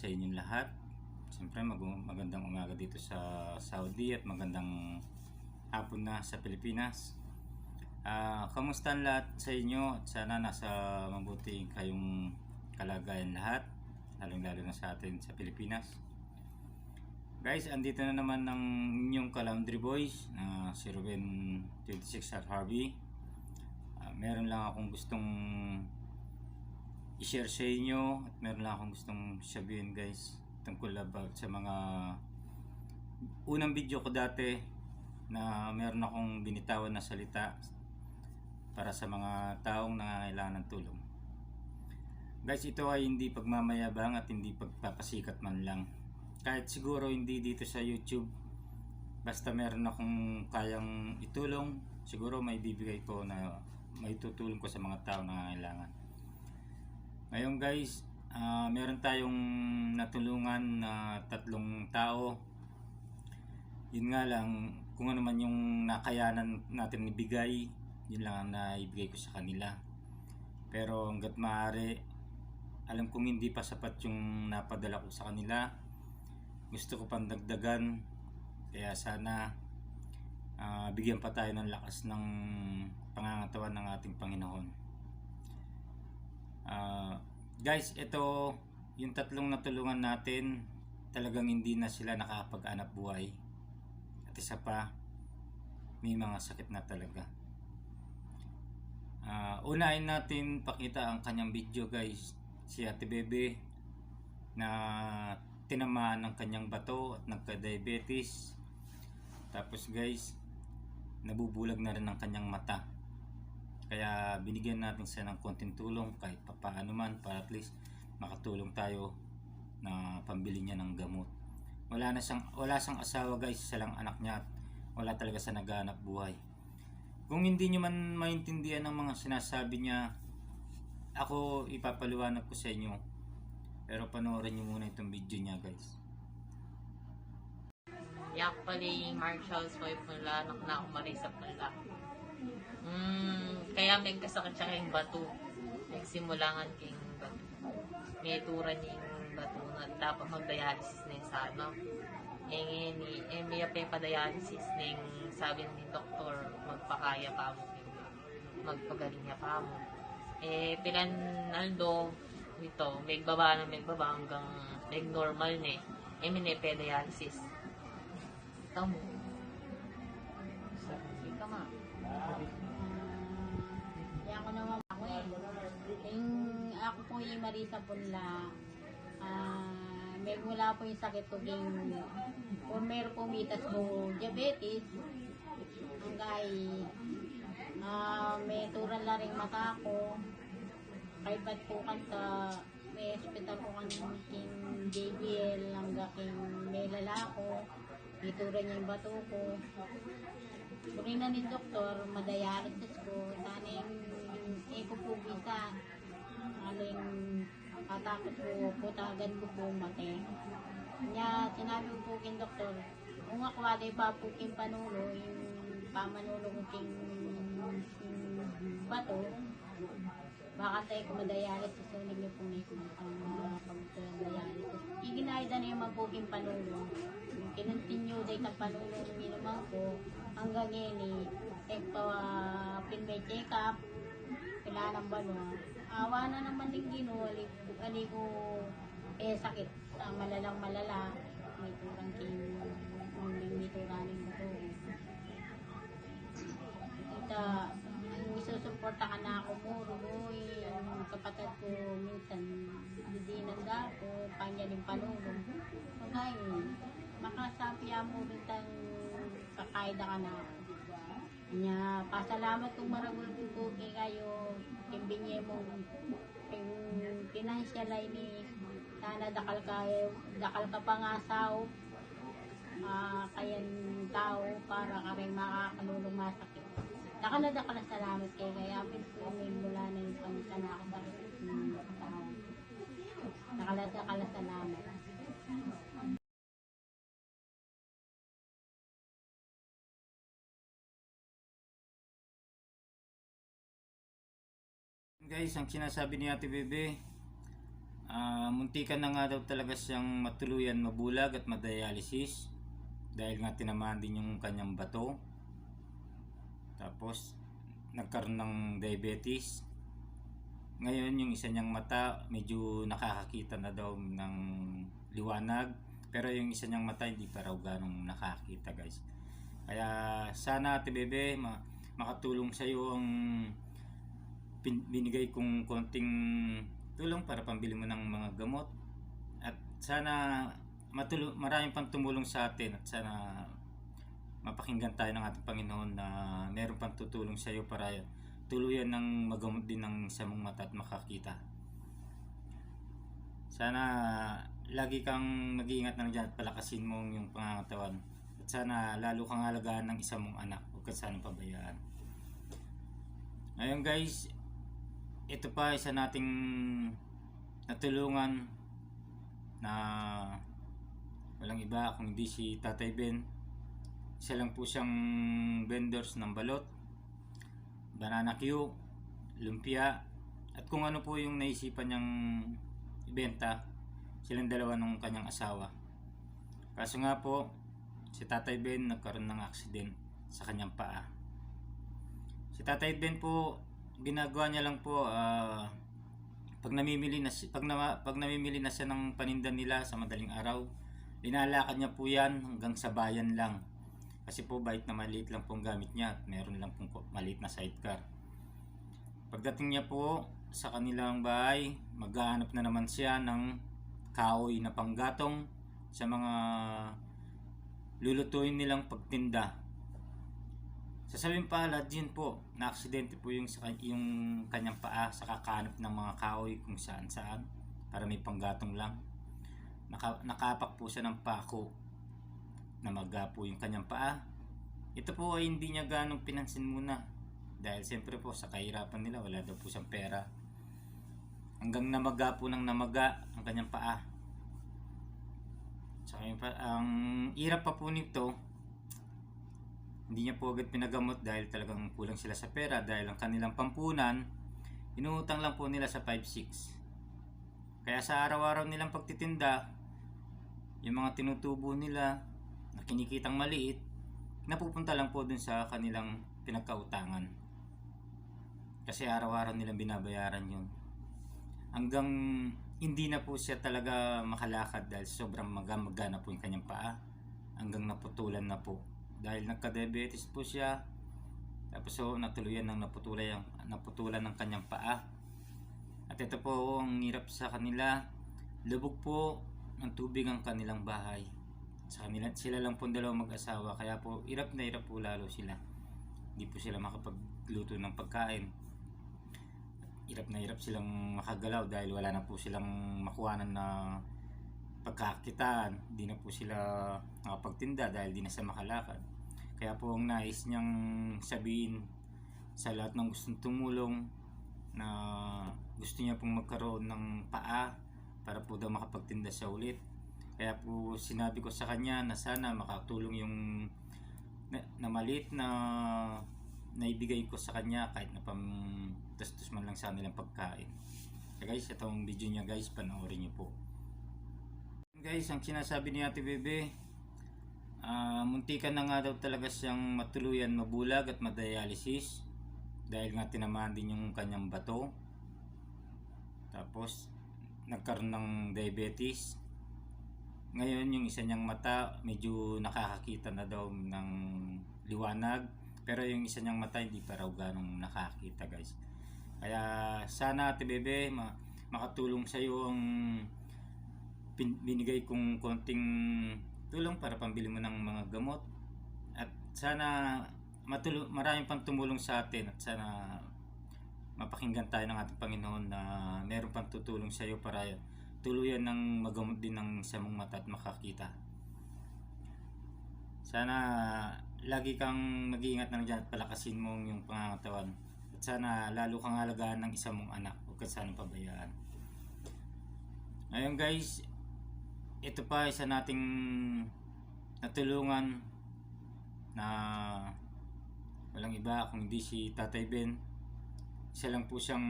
sa inyong lahat. Siyempre magandang umaga dito sa Saudi at magandang hapon na sa Pilipinas. Kamusta ang lahat sa inyo? At sana nasa mabuti kayong kalagayan lahat, lalong-lalo na sa atin sa Pilipinas. Guys, andito na naman ng inyong Kalaundry Boys, si Ruben 26 at Harvey. Meron lang akong gustong i-share sa inyo at meron lang akong gustong sabihin guys tungkol about sa mga unang video ko dati na meron akong binitawan na salita para sa mga taong nangangailangan ng tulong. Guys, ito ay hindi pagmamayabang at hindi pagpapasikat man lang. Kahit siguro hindi dito sa YouTube, basta meron akong kayang itulong, siguro may bibigay ko na may tutulong ko sa mga taong nangangailangan. Ngayon guys, meron tayong natulungan na 3 tao. Yun nga lang, kung ano man yung nakayanan natin ibigay, yun lang ang naibigay ko sa kanila. Pero hanggat maaari, alam kong hindi pa sapat yung napadala ko sa kanila. Gusto ko pang dagdagan, kaya sana bigyan pa tayo ng lakas ng pangangatawan ng ating Panginoon. Guys, ito yung 3 natulungan natin, talagang hindi na sila nakakapag-anak buhay. At isa pa, may mga sakit na talaga. Unahin natin pakita ang kanyang video guys. Si Ate Bebe na tinamaan ng kanyang bato at nagka-diabetes. Tapos guys, nabubulag na rin ang kanyang mata. Kaya binigyan natin siya ng konting tulong kahit papaano man, para at least makatulong tayo na pambili niya ng gamot. Wala siyang asawa guys, isa lang anak niya at wala talaga sa naghahanap buhay. Kung hindi niyo man maintindihan ng mga sinasabi niya, ako ipapaliwanag ko sa inyo. Pero panoorin niyo muna itong video niya guys. Yak pala yung Marshall's wife nila, anak na ako Marisa pala. Kaya may kasakit siya kayong bato. Nagsimulangan kayong bato. May tura niya yung bato na dapat mag-dialysis na yung sa ano. May pa-dialysis na yung sabi ni doktor, magpakaya pa mo. Magpagaling niya pa mo. Pilan naldo, ito, may baba hanggang may normal na may pa-dialysis. Ito mo. Sige ka ma. Ako naman ako ako po yung Marisa Punla. May mula po yung sakit ko kung meron po mitas po diabetes hanggang may turan na rin mata ko kay ba't po kanta may hospital po king JBL hanggang may lalako ituran niya yung bato ko. Buri na ni doktor, madialysis ko, sana yung ipupubisa. Aling katakot ko, putagan ko po mate. Kanya, sinabi ko po kin doktor, kung ako wala pa po kin panulo, yung pamanulo ko kin bato, baka tayo ko madialysis, so hindi niyo po ang pag-dialysis. Iginayda na yung magpuging panulo. Kinontinue day ka panulo ng minumang ko, hanggang ngayon pinmay check up kailangan ba no awa na naman din ginuwali ko sakit malalang malala may turang may turaning ko ito isusuporta ka na ako muro yung kapatid ko minsan hindi nanda ko kanya din panulong ngayon makasabi mo bintang kakaida ka na niya pasalamat kong maragul ko kay kayo kimbinye mo financial ay ni sana dakal ka pangasaw kayan tao para ka rin makakalulong masakit dakal na salamat kay kaya may mula na yung pangisa na ako dakal na salamat. Guys, ang sinasabi ni Ate Bebe, Muntikan na nga daw talaga siyang matuluyan mabulag at madialysis dahil nga tinamaan din yung kanyang bato. Tapos nagkaroon ng diabetes. Ngayon yung isa niyang mata medyo nakakakita na daw ng liwanag, pero yung isa niyang mata hindi pa raw ganong nakakita, guys. Kaya sana Ate Bebe makatulong sa iyo ang binigay kong konting tulong para pambili mo ng mga gamot, at sana maraming pang tumulong sa atin, at sana mapakinggan tayo ng ating Panginoon na meron pang tutulong sa iyo para tuluyan ng magamot din ng isa mong mata at makakita. Sana lagi kang mag-iingat ng dyan at palakasin mo yung pangangatawan, at sana lalo kang alagaan ng isa mong anak, huwag ka sana pabayaan. Ngayon guys, ito pa isa nating natulungan na walang iba kung hindi si Tatay Ben. Isa lang po siyang vendors ng balot, banana Q, lumpia, at kung ano po yung naisipan niyang ibenta. Silang dalawa ng kanyang asawa. Kaso nga po, si Tatay Ben nagkaroon ng accident sa kanyang paa. Si Tatay Ben po, ginagawa niya lang po pag namimili na siya ng paninda nila sa madaling araw, linalakad niya po yan hanggang sa bayan lang. Kasi po bait na maliit lang pong gamit niya at meron lang pong maliit na sidecar. Pagdating niya po sa kanilang bahay, maghahanap na naman siya ng kahoy na panggatong sa mga lulutuin nilang pagtinda. Sasabihin pala din po na aksidente po yung kanyang paa sa kakahanap ng mga kahoy kung saan saan para may panggatong lang. Nakapak po siya ng pako, namaga po yung kanyang paa. Ito po ay hindi niya ganong pinansin muna dahil siyempre po sa kahirapan nila, wala daw po siyang pera. Hanggang namaga po ng namaga ang kanyang paa. So, ang hirap pa po nito, hindi niya po agad pinagamot dahil talagang kulang sila sa pera, dahil ang kanilang pampunan inuutang lang po nila sa 5-6. Kaya sa araw-araw nilang pagtitinda, yung mga tinutubo nila na kinikitang maliit, napupunta lang po dun sa kanilang pinagkautangan. Kasi araw-araw nilang binabayaran yun. Hanggang hindi na po siya talaga makalakad dahil sobrang maga na po yung kanyang paa. Hanggang naputulan na po. Dahil nagka-diabetes po siya. Tapos so natuluyan ng naputulan ng kanyang paa. At ito po ang hirap sa kanila. Lubog po ng tubig ang kanilang bahay. Sa kanila, sila lang po dalawang mag-asawa, kaya po hirap na hirap po lalo sila. Hindi po sila makapagluto ng pagkain. Hirap na hirap silang makagalaw dahil wala na po silang makuhanan na pagkakitaan. Hindi na po sila nakapagtinda dahil di na siya makalakad. Kaya po ang nais niyang sabihin sa lahat ng gustong tumulong na gusto niya pong magkaroon ng paa para po daw makapagtinda siya ulit. Kaya po sinabi ko sa kanya na sana makatulong yung na maliit na naibigay ko sa kanya, kahit na pamtastos man lang sa nilang pagkain. So guys, itong video niya guys, panoorin niyo po. Guys, ang sinasabi ni Ate Bebe, muntikan na nga daw talaga siyang matuluyan mabulag at madialysis dahil nga tinamaan din yung kanyang bato. Tapos nagkaroon ng diabetes. Ngayon yung isa niyang mata medyo nakakakita na daw ng liwanag, pero yung isa niyang mata hindi pa raw ganong nakakita, guys. Kaya sana Ate Bebe makatulong sa iyo ang binigay kong konting tulong para pambili mo ng mga gamot, at sana maraming pang tumulong sa atin, at sana mapakinggan tayo ng ating Panginoon na meron pang tutulong sa iyo para tuluyan ng magamot din ng isa mong mata at makakita. Sana lagi kang mag-iingat ng dyan at palakasin mo yung pangangatawan, at sana lalo kang alagaan ng isa mong anak, huwag ka sana pabayaan. Ngayon guys, ito pa isa nating natulungan na walang iba kung hindi si Tatay Ben. Isa lang po siyang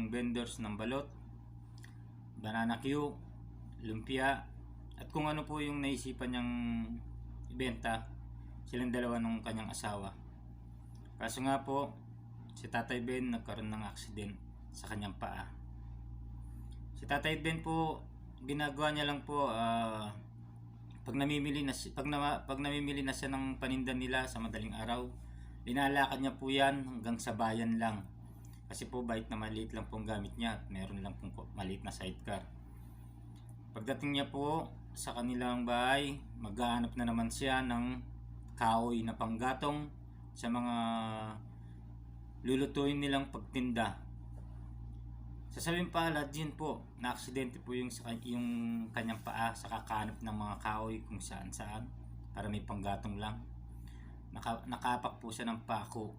vendors ng balot, banana Q, lumpia, at kung ano po yung naisipan niyang ibenta, silang dalawa ng kanyang asawa. Kaso nga po, si Tatay Ben nagkaroon ng accident sa kanyang paa. Si Tatay Ben po, ginagawa niya lang po, pag namimili na siya ng paninda nila sa madaling araw, linalakad niya po yan hanggang sa bayan lang. Kasi po bike na maliit lang pong gamit niya at meron lang pong maliit na sidecar. Pagdating niya po sa kanilang bahay, maghahanap na naman siya ng kahoy na panggatong sa mga lulutuin nilang pagtinda. Sasabihin pala din po, na aksidente po yung kanyang paa sa kakahanap ng mga kahoy kung saan saan para may panggatong lang. Nakapak po siya ng pako,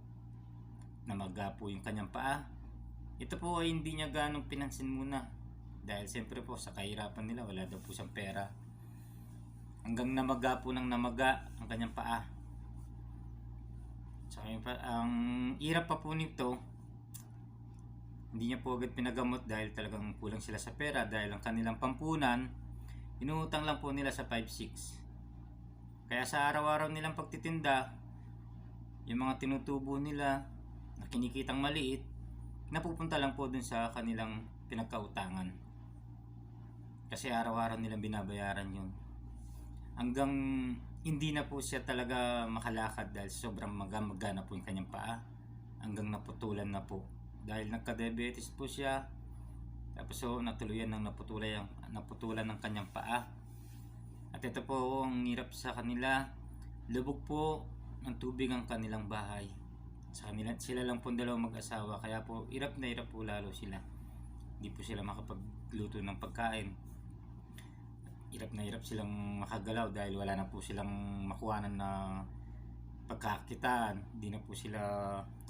namaga po yung kanyang paa. Ito po ay hindi niya ganong pinansin muna dahil siyempre po sa kahirapan nila, wala daw po siyang pera. Hanggang namaga po ng namaga ang kanyang paa. So, ang hirap pa po nito, hindi niya po agad pinagamot dahil talagang kulang sila sa pera, dahil ang kanilang pampunan inuutang lang po nila sa 5-6. Kaya sa araw-araw nilang pagtitinda, yung mga tinutubo nila na kinikitang maliit, napupunta lang po dun sa kanilang pinagkautangan. Kasi araw-araw nilang binabayaran yun. Hanggang hindi na po siya talaga makalakad dahil sobrang maga na po yung kanyang paa. Hanggang naputulan na po. Dahil nagka-diabetes po siya. Tapos so natuluyan ng naputulan ng kanyang paa. At ito po ang hirap sa kanila. Lubog po ng tubig ang kanilang bahay. Sa kanila, sila lang po dalawang mag-asawa. Kaya po hirap na hirap po lalo sila. Hindi po sila makapagluto ng pagkain. Hirap na hirap silang makagalaw dahil wala na po silang makuhanan na pagkakitaan. Hindi na po sila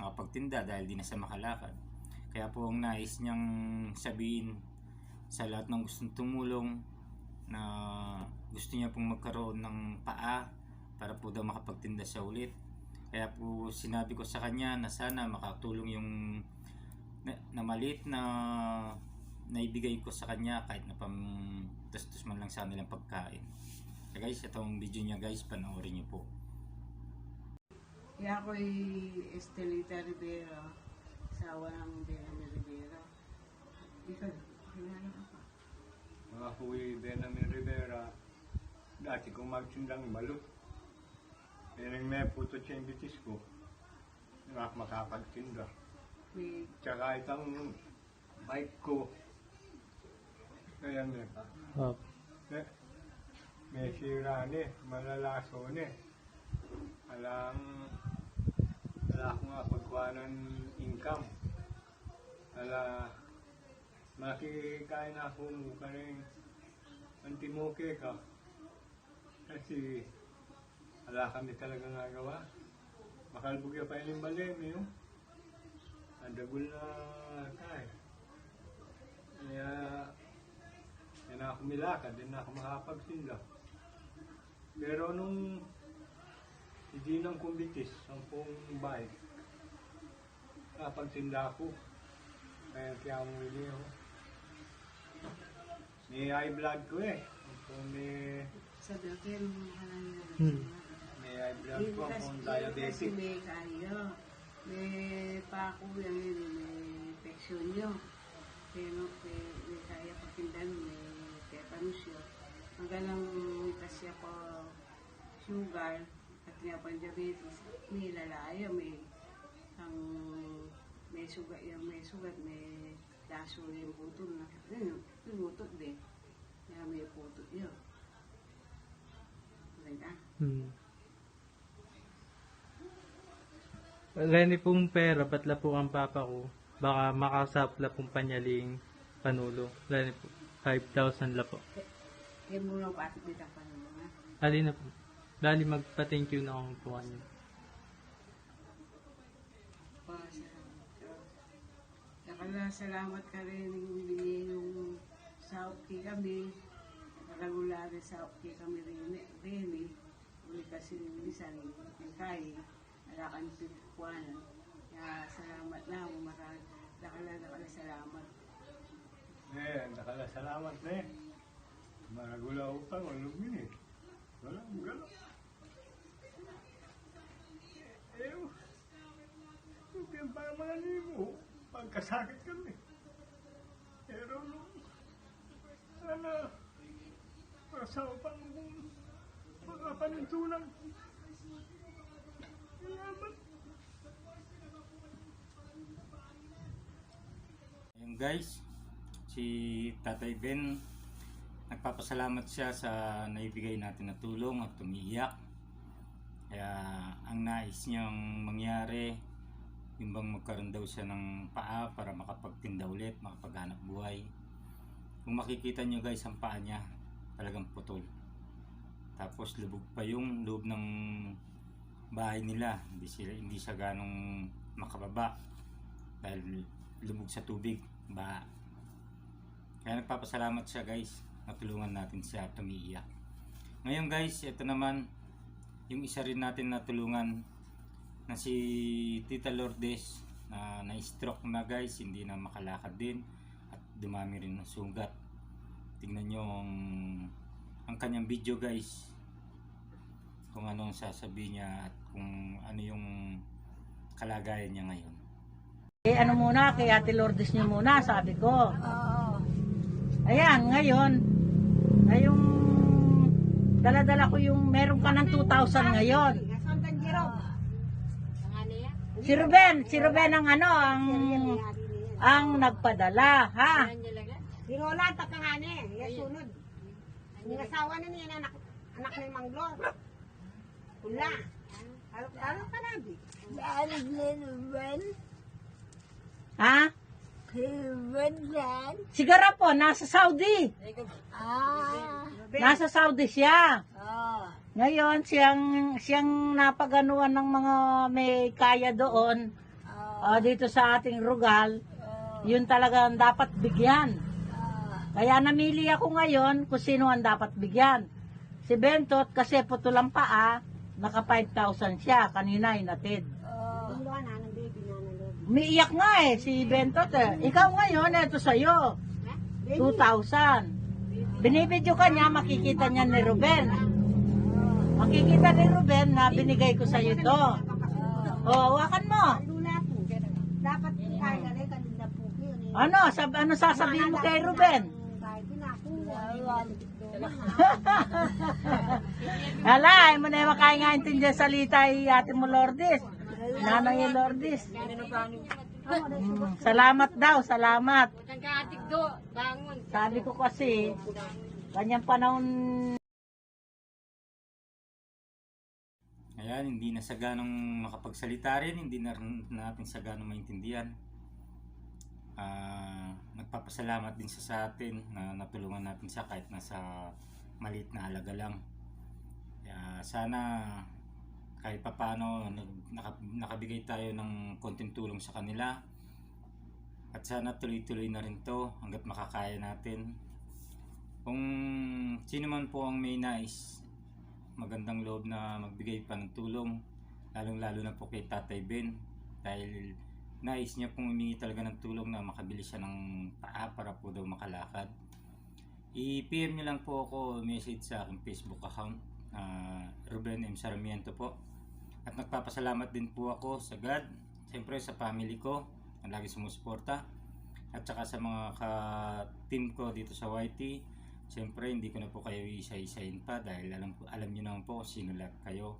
nakapagtinda dahil di na siya makalakad. Kaya po ang nais niyang sabihin sa lahat ng gustong tumulong na gusto niya pong magkaroon ng paa para po daw makapagtinda siya ulit. Kaya po sinabi ko sa kanya na sana makatulong yung na maliit na naibigay ko sa kanya kahit na tustos man lang sa nilang pagkain. So guys, itong video niya guys, panoorin niyo po. Kaya ako'y Estelita Rivera, asawa ng Benjamin Rivera. Ikaw, kilala ka pa? Ako'y Benjamin Rivera, dati kong magtindang balot. Kaya nang may puto siya yung bitis ko, makapagtinda. May Tsaka itang bike ko, kaya may sira ni, malalaso ni. Wala ko nga pagkuha ng income. Makikain ako mukha rin antimuke ka. Kasi wala kami talaga nagawa. Makalbugya pa yung balim yun. Andagul na tayo. Kaya hindi na ako milakad, hindi na ako makapagtinda. Pero nung hindi nang kumbitis, 10 bike, nakapagtinda ako. Kaya mo hindi ako. May high blood ko eh. sa dati, May high blood ko, akong diabetic. May kaya, may pako yan yun, may infection yun. Pero may kaya pakindan, may tetanus yun. Hanggang may kasya pa sugar, at nga pa diabetes, may lalaya, may sugat yan, may laso yung putol na. Pinutot din. Kaya may putol yun. Diba? Gani pong pera, patla po ang papa ko. Baka makasapla pong panyaling panulo. Gani po, 5,000 la po. Kaya mo lang patik dito pa naman ha. Ali na po. Dali magpa-thank you na akong po kanyo. Salamat ka rin yung bibigay yung saoki kami. Regular saoki kami rin. Uli kasi minsan yung kain. Wala kang pinagkuhanan. Kaya salamat na. Marami. Lakala salamat. Nakalasalamat na eh. Maragula upang, walang mini. Walang gala. Yung pamani mo, pagkasakit kami. Pero masawa pang mga panintunan. Salamat. Ayun guys, si Tatay Ben, nagpapasalamat siya sa naibigay natin na tulong at umiiyak. Kaya ang nais niyang mangyari, yung bang magkaroon daw siya ng paa para makapagtinda ulit, makapaghanap buhay. Kung makikita nyo guys, ang paa niya talagang putol. Tapos lubog pa yung loob ng bahay nila. Hindi siya ganong makababa dahil lubog sa tubig, ba. Kaya nagpapasalamat siya guys, natulungan natin siya at umiiyak. Ngayon guys, ito naman yung isa rin natin natulungan na si Tita Lourdes na na-stroke na guys, hindi na makalakad din at dumami rin ng sugat. Tingnan nyo ang kanyang video guys, kung ano ang sasabihin niya at kung ano yung kalagayan niya ngayon. Ano muna, kay Ate Lourdes niyo muna, sabi ko. Ayan, ngayon, ay yung dala-dala ko yung meron ka ng 2,000 ngayon. Si Ruben ang ano, ang nagpadala, ha? Si Roland, takangane, sunod. Ang asawa na niya, anak ni Manglor. Pula. Ano ka na, Bi? Ha? Sigara po, nasa Saudi. Nasa Saudi siya. Ngayon, siyang napaganuan ng mga may kaya doon, dito sa ating Rugal, yun talagang dapat bigyan. Kaya namili ako ngayon kung sino ang dapat bigyan. Si Bentot, kasi putulang paa, naka 5,000 siya, kanina inatid. Umiiyak nga eh, si Bentot eh. Ikaw ngayon, ito sa'yo, 2,000. Binibidyo ka niya, makikita niya ni Ruben. Makikita ni Ruben na binigay ko sa iyo ito. O, hawakan mo. Dapat kaya na kanina po yun. Ano sasabihin mo kay Ruben? Hala, ay mo na makaingaintindihan salita ay ate mo Lourdes. Nanay Lourdes. Salamat daw, salamat. Sabi ko kasi, kanyang panahon. Ayan, hindi na sa ganong makapagsalita rin, hindi na natin sa ganong maintindihan. Nagpapasalamat din siya sa atin na natulungan natin siya kahit nasa maliit na halaga lang. Kaya sana kahit papano nakabigay tayo ng konting tulong sa kanila. At sana tuloy-tuloy na rin to hanggat makakaya natin. Kung sino man po ang may nais, magandang loob na magbigay pa ng tulong, lalong-lalo na po kay Tatay Ben, dahil nais niya pong humingi talaga ng tulong na makabili siya ng paa para po daw makalakad. I-PM niyo lang po ako, message sa aking Facebook account, Ruben M. Sarmiento po. At nagpapasalamat din po ako sa God, siyempre sa family ko na lagi sumusuporta, at saka sa mga ka-team ko dito sa YT. Siyempre hindi ko na po kayo isa-isahin pa dahil alam niyo naman po sino lahat kayo,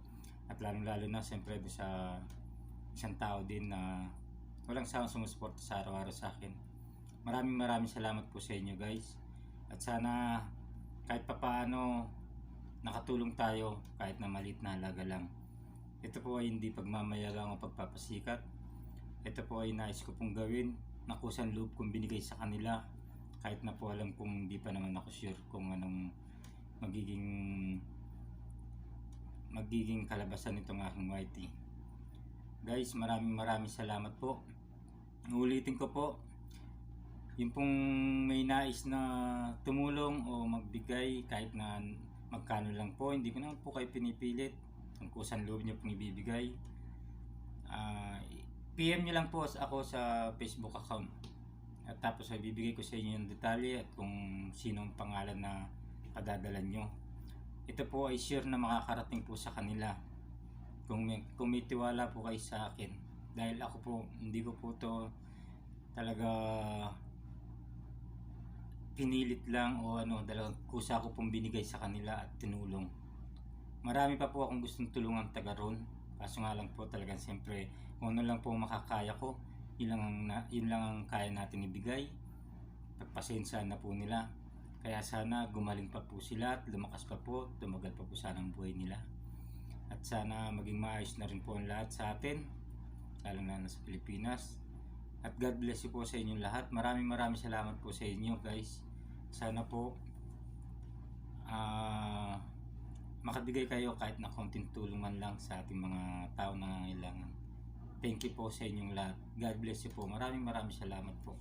at lalong-lalo na siyempre sa isang tao din na walang sawang sumusuporta sa araw-araw sa akin. Maraming salamat po sa inyo guys, at sana kahit papaano nakatulong tayo kahit na maliit na halaga lang. Ito po ay hindi pagmamayagang o pagpapasikat. Ito po ay nais ko pong gawin na kusang loob kong binigay sa kanila, kahit na po alam kong hindi pa naman ako sure kung anong magiging kalabasan nitong aking YT. Guys, maraming salamat po. Ulitin ko po, yung pong may nais na tumulong o magbigay kahit na magkano lang po, hindi ko naman po kayo pinipilit. Kung kusang loob nyo pong ibibigay, PM nyo lang po ako sa Facebook account, At tapos ay bibigay ko sa inyo yung detalye at kung sino ang pangalan na padadala nyo. Ito po ay sure na makakarating po sa kanila kung may tiwala po kayo sa akin. Dahil ako po, hindi ko po to talaga pinilit lang o ano, talagang kusa ko pong binigay sa kanila at tinulong. Marami pa po akong gustong tulungan taga ron. Kaso nga lang po talagang siyempre kung ano lang po makakaya ko, yun lang ang kaya natin ibigay. Pagpasensya na po nila. Kaya sana gumaling pa po sila at lumakas pa po, tumagal pa po sana ang buhay nila. At sana maging maayos na rin po ang lahat sa atin, lalo na sa Pilipinas. At God bless you po sa inyong lahat. Maraming salamat po sa inyo guys. Sana po makabigay kayo kahit na konting tulong man lang sa ating mga tao na nangangailangan. Thank you po sa inyong lahat. God bless you po. Maraming salamat po.